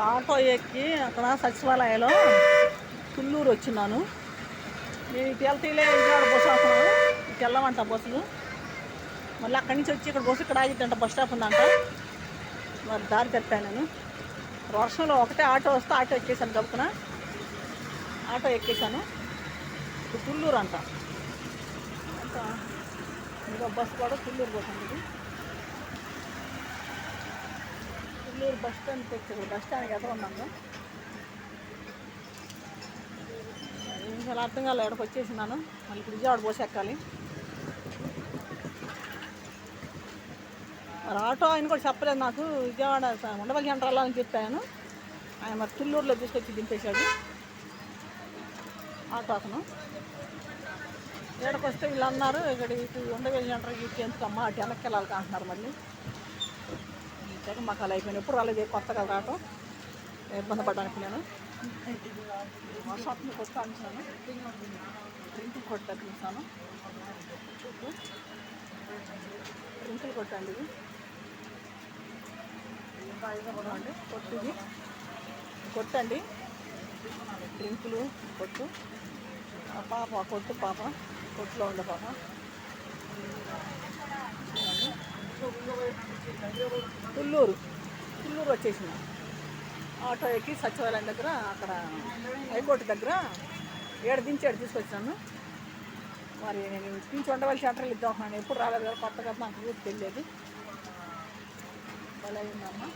Auto ఎక్కి అక్కడ సచివాలయంలో తుళ్ళూరు వచ్చినాను. నేను ఇటు వెళ్తేలే విజయవాడ బస్సు ఆపుతున్నాను. ఇటు వెళ్ళమంట బస్సులు. మళ్ళీ అక్కడి నుంచి వచ్చి ఇక్కడ బస్సు ఇక్కడ ఆగిద్దంట, బస్ స్టాప్ ఉందంట. మరి దారి తెప్పాను నేను. వర్షంలో ఒకటే ఆటో వస్తే ఆటో ఎక్కేసాను, గబుకున ఆటో ఎక్కేసాను. ఇప్పుడు తుళ్ళూరు అంట. ఇంకో బస్సు కూడా తుళ్ళూరు పోతుంది. ఇది తుళ్ళూరు బస్ స్టాండ్ తెచ్చారు. బస్ స్టాండ్కి ఎదురు ఉన్నాను. చాలా అర్థం కాలేదు, ఎక్కడికి వచ్చేసినాను. మళ్ళీ ఇప్పుడు విజయవాడ బస్సు ఎక్కాలి. మరి ఆటో ఆయన కూడా చెప్పలేదు నాకు, విజయవాడ ఉండవల్లి సెంటర్లో అని చెప్పాను. ఆయన మరి తుళ్ళూరులో తీసుకొచ్చి దింపేశాడు ఆటో అతను. ఇక్కడికి వస్తే వీళ్ళు అన్నారు, ఇక్కడ ఇటు ఉండవల్లి సెంటర్కి ఇటు ఎందుకమ్మా అటు వెనక్కి వెళ్ళాలి అంటున్నారు. మళ్ళీ మాకు అలా అయిపోయింది. ఎప్పుడు రాలేదు కొత్తగా ఆటో, ఇబ్బంది పడ్డానికి నేను షాప్ని కొత్త అంటున్నాను. డ్రింకులు కొట్టు తగ్గిస్తాను. డ్రింకులు కొట్టండి, ఇది అండి కొట్టు, ఇది కొట్టండి డ్రింకులు కొట్టు. పాప కొట్టు, పాప కొట్టులో ఉండే పాప. తుళ్ళూరు వచ్చేసిన ఆటో ఎక్కి సచివాలయం దగ్గర, అక్కడ హైకోర్టు దగ్గర దించాడు, తీసుకొచ్చాను. మరి నేను నుంచి ఉండవల్లి సెంటర్లు ఇద్దాం, నేను ఎప్పుడు రాలేదు కదా, కొత్త కదా, నాకు ఊరికి తెలియదు. భలే అయిందమ్మా.